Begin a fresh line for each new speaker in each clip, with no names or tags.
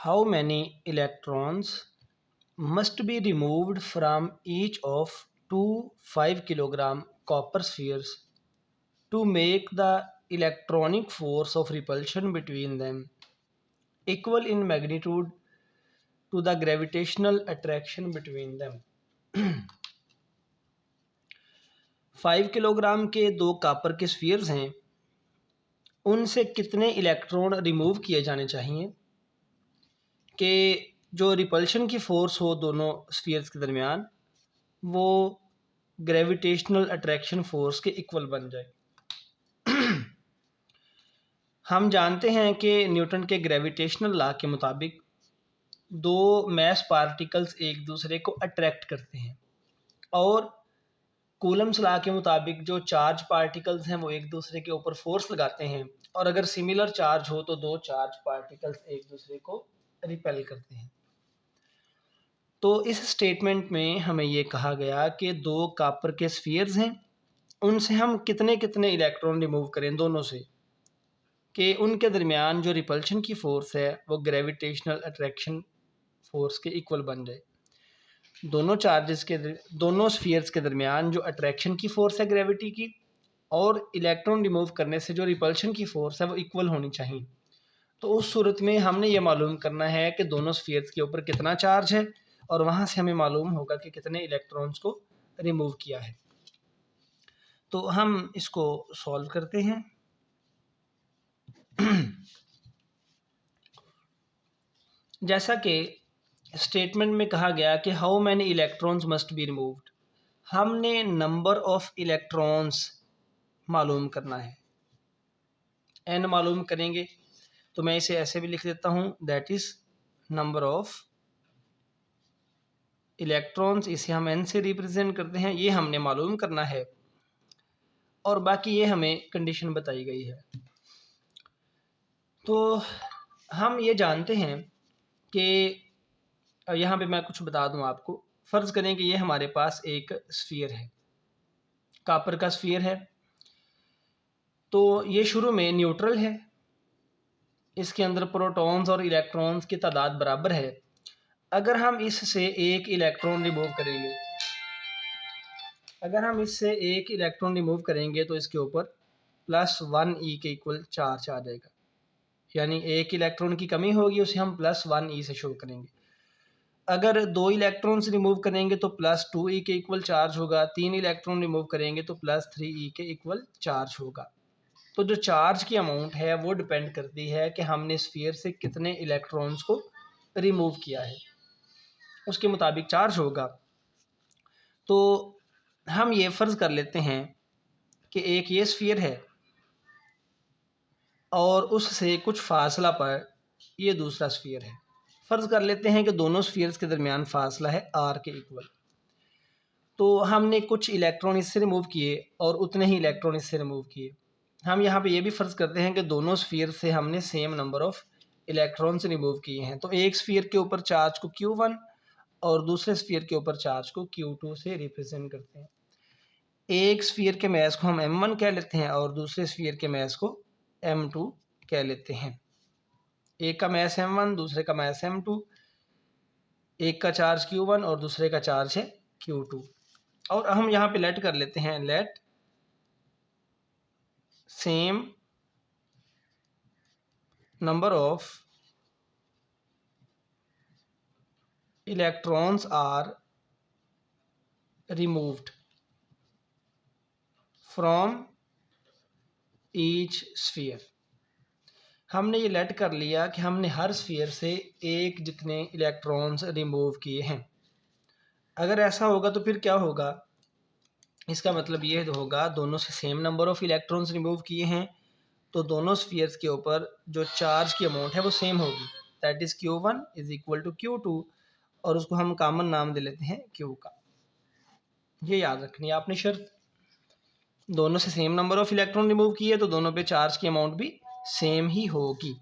How many electrons must be removed from each of two 5 kilogram copper spheres to make the electronic force of repulsion between them equal in magnitude to the gravitational attraction between them? 5 kilogram के दो copper के spheres हैं, उनसे कितने electron remove किए जाने चाहिए कि जो रिपल्शन की फोर्स हो दोनों स्फीयर्स के दरमियान वो ग्रेविटेशनल अट्रैक्शन फोर्स के इक्वल बन जाए। हम जानते हैं कि न्यूटन के ग्रेविटेशनल लॉ के मुताबिक दो मैस पार्टिकल्स एक दूसरे को अट्रैक्ट करते हैं और कूलम्स लॉ के मुताबिक जो चार्ज पार्टिकल्स हैं वो एक दूसरे के ऊपर फोर्स लगाते हैं और अगर सिमिलर चार्ज हो तो दो चार्ज पार्टिकल्स एक दूसरे को रिपेल करते हैं। तो इस स्टेटमेंट में हमें ये कहा गया कि दो कॉपर के स्फीयर्स हैं, उनसे हम कितने कितने इलेक्ट्रॉन रिमूव करें दोनों से कि उनके दरमियान जो रिपल्शन की फोर्स है वो ग्रेविटेशनल अट्रैक्शन फोर्स के इक्वल बन जाए। दोनों स्फीयर्स के दरमियान जो अट्रैक्शन की फोर्स है ग्रेविटी की और इलेक्ट्रॉन रिमूव करने से जो रिपल्शन की फोर्स है वो इक्वल होनी चाहिए। तो उस सूरत में हमने ये मालूम करना है कि दोनों स्फीयर्स के ऊपर कितना चार्ज है और वहाँ से हमें मालूम होगा कि कितने इलेक्ट्रॉन्स को रिमूव किया है। तो हम इसको सॉल्व करते हैं। जैसा कि स्टेटमेंट में कहा गया कि how many electrons must be removed, हमने नंबर ऑफ इलेक्ट्रॉन्स मालूम करना है। एन मालूम करेंगे तो मैं इसे ऐसे भी लिख देता हूँ, that is number of electrons, इसे हम एन से रिप्रेजेंट करते हैं, ये हमने मालूम करना है और बाकी ये हमें कंडीशन बताई गई है। तो हम ये जानते हैं कि यहाँ पे मैं कुछ बता दूँ आपको। फ़र्ज़ करें कि ये हमारे पास एक स्फीयर है, कॉपर का स्फीयर है, तो ये शुरू में न्यूट्रल है, इसके अंदर प्रोटॉन्स और इलेक्ट्रॉन्स की तादाद बराबर है। अगर हम इससे एक इलेक्ट्रॉन रिमूव करेंगे तो इसके ऊपर +1e के इक्वल चार्ज आ जाएगा, यानी एक इलेक्ट्रॉन की कमी होगी, उसे हम +1e से शो करेंगे। अगर दो इलेक्ट्रॉन्स रिमूव करेंगे तो +2e के इक्वल चार्ज होगा, तीन इलेक्ट्रॉन रिमूव करेंगे तो +3e के इक्वल चार्ज होगा। तो जो चार्ज की अमाउंट है वो डिपेंड करती है कि हमने स्फीयर से कितने इलेक्ट्रॉन्स को रिमूव किया है, उसके मुताबिक चार्ज होगा। तो हम ये फ़र्ज़ कर लेते हैं कि एक ये स्फीयर है और उससे कुछ फासला पर ये दूसरा स्फीयर है। फ़र्ज़ कर लेते हैं कि दोनों स्फीयर्स के दरमियान फासला है r के इक्वल। तो हमने कुछ इलेक्ट्रॉन इससे रिमूव किए और उतने ही इलेक्ट्रॉन इससे रिमूव किए। हम यहाँ पे ये भी फ़र्ज़ करते हैं कि दोनों स्फीयर से हमने same number of electrons remove किए हैं। तो एक स्फीयर के ऊपर चार्ज को Q1 और दूसरे स्फीयर के ऊपर चार्ज को Q2 से रिप्रेजेंट करते हैं। एक स्फीयर के मैस को हम M1 कह लेते हैं और दूसरे स्फीयर के मैस को M2 कह लेते हैं। एक का मैस M1, दूसरे का मैस M2, एक का चार्ज Q1 और दूसरे का चार्ज है Q2। और हम यहाँ पे लेट कर लेते हैं, let same number of electrons are removed from each sphere. हमने ये लेट कर लिया कि हमने हर स्फीयर से एक जितने इलेक्ट्रॉन्स रिमूव किए हैं। अगर ऐसा होगा तो फिर क्या होगा, इसका मतलब ये होगा दोनों से same number of electrons remove किए हैं तो दोनों स्फीयर्स के ऊपर जो चार्ज की अमाउंट है वो सेम होगी, that is Q1 is equal to Q2 और उसको हम कॉमन नाम दे लेते हैं Q का। ये याद रखनी है आपने शर्त, दोनों से same number of electron remove किए तो दोनों पे चार्ज की अमाउंट भी सेम ही होगी।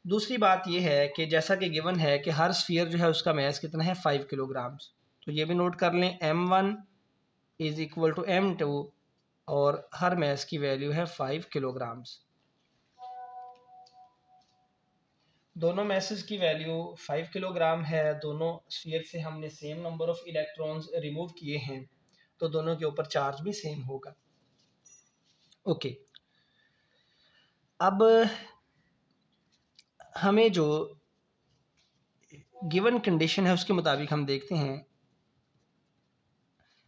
दूसरी बात यह है कि जैसा कि गिवन है कि हर स्फीयर जो है उसका मैस कितना है 5 किलोग्राम्स, तो ये भी नोट कर लें, M1 is equal to M2 और हर मैस की वैल्यू है 5 किलोग्राम्स। दोनों मैसेज की वैल्यू 5 किलोग्राम है, दोनों स्फीयर से हमने same number of electrons remove किए हैं, तो दोनों के ऊपर चार्ज भी सेम होगा। ओके, अब हमें जो गिवन कंडीशन है उसके मुताबिक हम देखते हैं।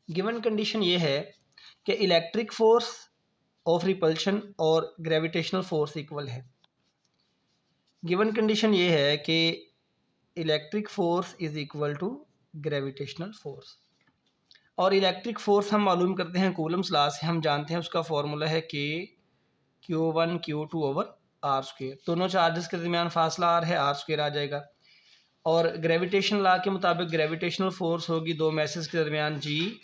गिवन कंडीशन ये है कि इलेक्ट्रिक फोर्स ऑफ रिपल्शन और ग्रेविटेशनल फोर्स इक्वल है। गिवन कंडीशन ये है कि electric force is equal to gravitational force, और इलेक्ट्रिक फोर्स हम मालूम करते हैं कूलम्स लॉ से, हम जानते हैं उसका फॉर्मूला है के Q1 Q2 over R square. दोनों चार्जेस के दरमियान फासला आर है, आर स्क्वेयर आ जाएगा। और ग्रेविटेशन लॉ के मुताबिक ग्रेविटेशनल फोर्स होगी दो मैसेज के दरमियान जी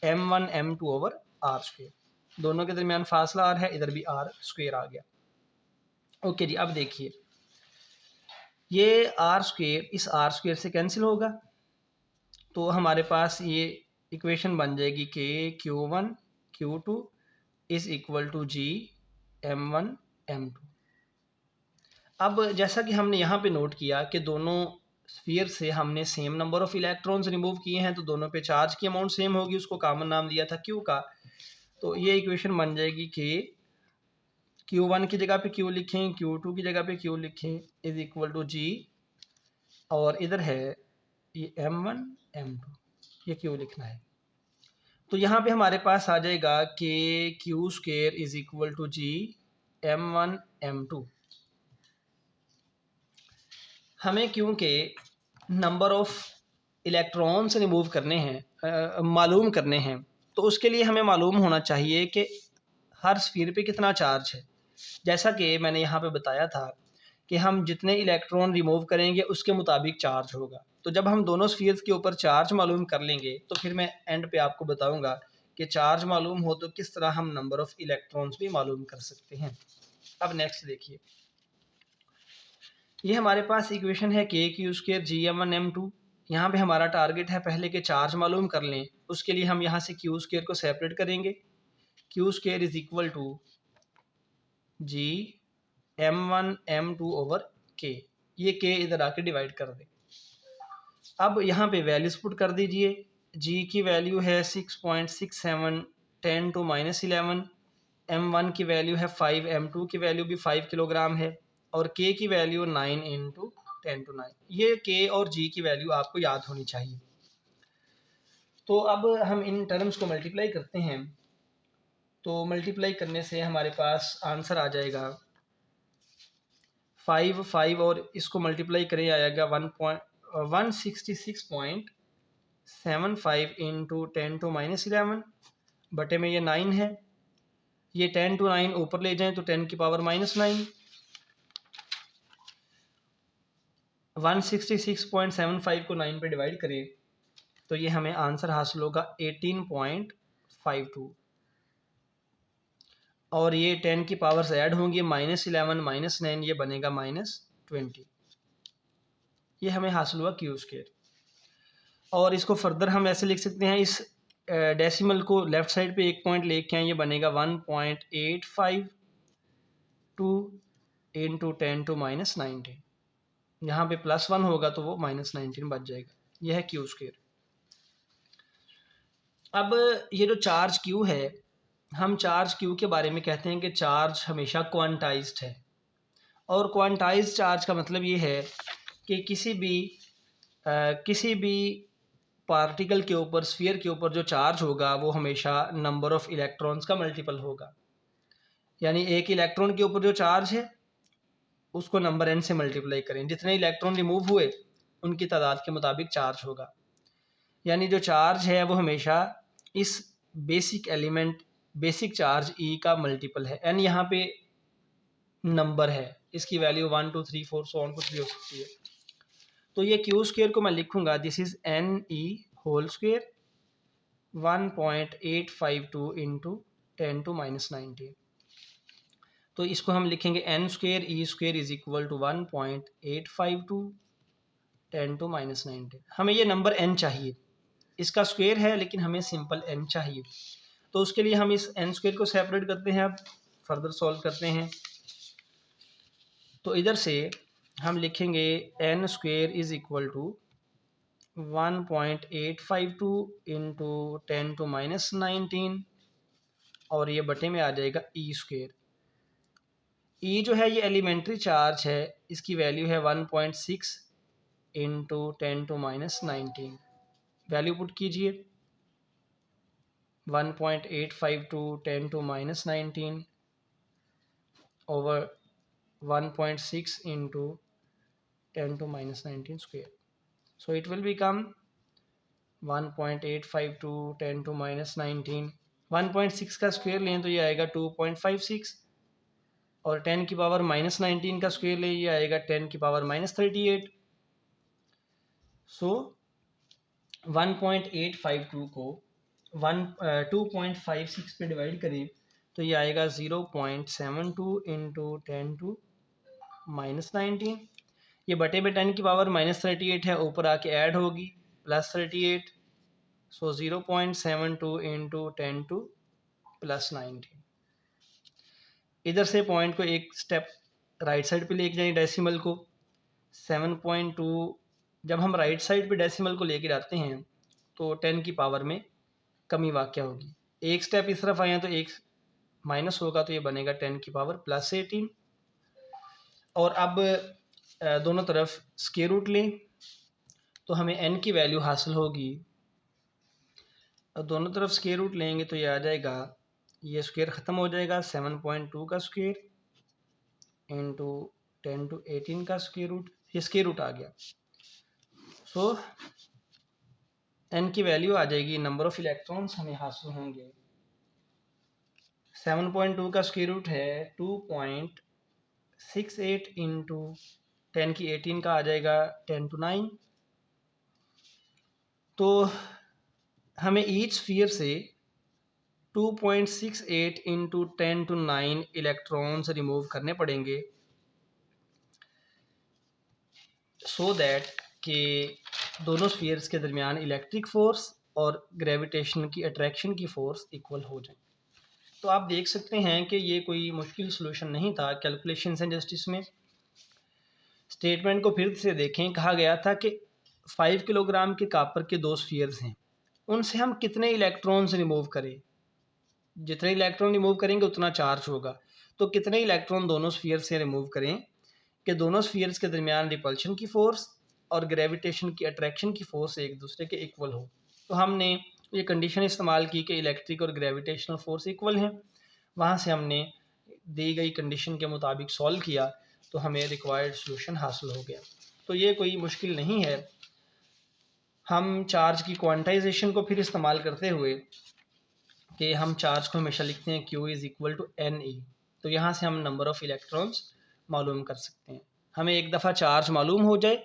M1 M2 over R square. दोनों के दरमियान फासला आर है, इधर भी आर स्क्वेयर आ गया। ओके जी, अब देखिए ये आर स्क्वेयर इस आर स्क्वेयर से कैंसिल होगा, तो हमारे पास ये इक्वेशन बन जाएगी कि Q1 Q2 is equal to G M1 M2। अब जैसा कि हमने यहाँ पे नोट किया कि दोनों स्फीयर से हमने same number of electrons remove किए हैं, तो दोनों पे चार्ज की अमाउंट सेम होगी, उसको कॉमन नाम दिया था Q का। तो ये इक्वेशन बन जाएगी कि Q1 की जगह पे Q लिखें, Q2 की जगह पे Q लिखें, इज इक्वल टू जी, और इधर है ये M1 M2, ये Q लिखना है। तो यहाँ पे हमारे पास आ जाएगा कि Q square is equal to G M1 M2। हमें क्योंकि नंबर ऑफ इलेक्ट्रॉन्स रिमूव करने हैं, मालूम करने हैं, तो उसके लिए हमें मालूम होना चाहिए कि हर स्फीयर पे कितना चार्ज है। जैसा कि मैंने यहाँ पे बताया था कि हम जितने इलेक्ट्रॉन रिमूव करेंगे उसके मुताबिक चार्ज होगा। तो जब हम दोनों स्फीयर्स के ऊपर चार्ज मालूम कर लेंगे तो फिर मैं एंड पे आपको बताऊंगा कि चार्ज मालूम हो तो किस तरह हम नंबर ऑफ इलेक्ट्रॉन्स भी मालूम कर सकते हैं। अब नेक्स्ट देखिए, ये हमारे पास इक्वेशन है के क्यू स्क्वेयर जी M1 M2। यहाँ पे हमारा टारगेट है पहले के चार्ज मालूम कर लें, उसके लिए हम यहाँ से क्यू स्क्वेयर को सेपरेट करेंगे। Q square is equal to G M1 M2 over K, ये के इधर आके डिवाइड कर दे। अब यहाँ पे वैल्यूज पुट कर दीजिए। जी की वैल्यू है 6.67 10 टू -11, M1 की वैल्यू है 5, M2 की वैल्यू भी 5 किलोग्राम है, और K की वैल्यू 9 इंटू 10 टू 9। ये K और G की वैल्यू आपको याद होनी चाहिए। तो अब हम इन टर्म्स को मल्टीप्लाई करते हैं, तो मल्टीप्लाई करने से हमारे पास आंसर आ जाएगा 5 और इसको मल्टीप्लाई करें आएगा 166.75 इंटू 10 टू -11 बटे में ये 9 है। ये 10 टू 9 ऊपर ले जाएं तो 10 की पावर -9, 166.75 को 9 पे डिवाइड करें तो ये हमें आंसर हासिल होगा 18.52, और ये 10 की पावर्स ऐड होंगी, -11 -9, ये बनेगा -20। ये हमें हासिल हुआ क्यू स्क्वायर। और इसको फर्दर हम ऐसे लिख सकते हैं, इस डेसिमल को लेफ्ट साइड पे एक पॉइंट लेके आए, ये बनेगा 1.852 इंटू 10 टू -19। यहाँ पे +1 होगा तो वो -19 बच जाएगा। यह है क्यू स्क्वायर। अब ये जो चार्ज क्यू है, हम चार्ज क्यू के बारे में कहते हैं कि चार्ज हमेशा क्वांटाइज्ड है, और क्वांटाइज्ड चार्ज का मतलब ये है कि किसी भी पार्टिकल के ऊपर, स्फीयर के ऊपर जो चार्ज होगा वो हमेशा नंबर ऑफ इलेक्ट्रॉन्स का मल्टीपल होगा। यानी एक इलेक्ट्रॉन के ऊपर जो चार्ज है उसको नंबर n से मल्टीप्लाई करें, जितने इलेक्ट्रॉन रिमूव हुए उनकी तादाद के मुताबिक चार्ज होगा। यानी जो चार्ज है वो हमेशा इस basic element, basic charge E का मल्टीपल है। n यहाँ पे नंबर है, इसकी वैल्यू 1 2 3 4 सो ऑन कुछ भी हो सकती है। तो ये क्यू स्क्वायर को मैं लिखूंगा, this is NE whole square 1.852 into 10 to -19। तो इसको हम लिखेंगे n square E square is equal to 1.852 10 to -19। हमें ये नंबर n चाहिए, इसका स्क्वायर है लेकिन हमें सिंपल n चाहिए। तो उसके लिए हम इस n स्क्वायर को सेपरेट करते हैं, अब फर्दर सॉल्व करते हैं। तो इधर से हम लिखेंगे n square is equal to 1.852 into 10⁻⁻19 और ये बटे में आ जाएगा ई स्क्वेयर। ई जो है ये एलिमेंट्री चार्ज है, इसकी वैल्यू है 1.6 इंटू 10⁻⁻19। वैल्यू पुट कीजिए 1.852 10⁻⁻19 over 1.6 into 10⁻⁻19 square. So it will become 1.852 10⁻⁻19। 1.6 का स्क्वेयर लें तो ये आएगा 2.56 और 10 की पावर -19 का स्क्वेयर ले ये आएगा 10 की पावर -38। सो 1.852 को 2.56 पे डिवाइड करें तो ये आएगा 0.72 इंटू 10⁻⁻19। ये बटे में 10 की पावर -38 है, ऊपर आके ऐड होगी +38। सो 0.72 इंटू 10⁻⁻19। इधर से पॉइंट को एक स्टेप राइट साइड पे लेके जाएं डेसिमल को। 7.2 जब हम राइट साइड पे डेसिमल को लेके जाते हैं तो 10 की पावर में कमी वाक़या होगी। एक स्टेप इस तरफ आए तो एक माइनस होगा तो ये बनेगा 10 की पावर +18। और अब दोनों तरफ स्क्वायर रूट लें तो हमें n की वैल्यू हासिल होगी। दोनों तरफ स्क्वायर रूट लेंगे तो ये आ जाएगा, ये स्क्वायर ख़त्म हो जाएगा, 7.2 का स्क्वायर इंटू 10⁻18 का स्क्वायर रूट, ये स्क्वायर रूट आ गया। सो n की वैल्यू आ जाएगी, नंबर ऑफ इलेक्ट्रॉन्स हमें हासिल होंगे। 7.2 का स्क्वायर रूट है 2.68 इंटू 10⁻18 का आ जाएगा 10⁻9। तो हमें ईच स्फीयर से 2.68 इंटू 10⁻9 इलेक्ट्रॉन्स रिमूव करने पड़ेंगे सो दैट कि दोनों स्फीयर्स के दरमियान इलेक्ट्रिक फोर्स और ग्रेविटेशन की अट्रैक्शन की फोर्स इक्वल हो जाए। तो आप देख सकते हैं कि ये कोई मुश्किल सॉल्यूशन नहीं था कैलकुलेशंस एंड जस्टिस में। स्टेटमेंट को फिर से देखें, कहा गया था कि 5 किलोग्राम के कापर के 2 स्फीयर्स हैं, उनसे हम कितने इलेक्ट्रॉन्स रिमूव करें। जितने इलेक्ट्रॉन रिमूव करेंगे उतना चार्ज होगा, तो कितने इलेक्ट्रॉन दोनों स्फीयर से रिमूव करें कि दोनों स्फीयर्स के दरमियान रिपल्शन की फोर्स और ग्रेविटेशन की अट्रैक्शन की फोर्स एक दूसरे के इक्वल हो। तो हमने ये कंडीशन इस्तेमाल की कि इलेक्ट्रिक और ग्रेविटेशनल फोर्स इक्वल हैं। वहाँ से हमने दी गई कंडीशन के मुताबिक सॉल्व किया तो हमें रिक्वायर्ड सॉल्यूशन हासिल हो गया। तो ये कोई मुश्किल नहीं है। हम चार्ज की क्वांटाइजेशन को फिर इस्तेमाल करते हुए कि हम चार्ज को हमेशा लिखते हैं Q is equal to NE। तो यहाँ से हम नंबर ऑफ़ इलेक्ट्रॉन्स मालूम कर सकते हैं। हमें एक दफ़ा चार्ज मालूम हो जाए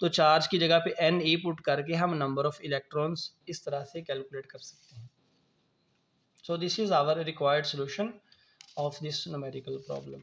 तो चार्ज की जगह पे NE पुट करके हम नंबर ऑफ़ इलेक्ट्रॉन्स इस तरह से कैलकुलेट कर सकते हैं। So this is our required solution of this numerical problem.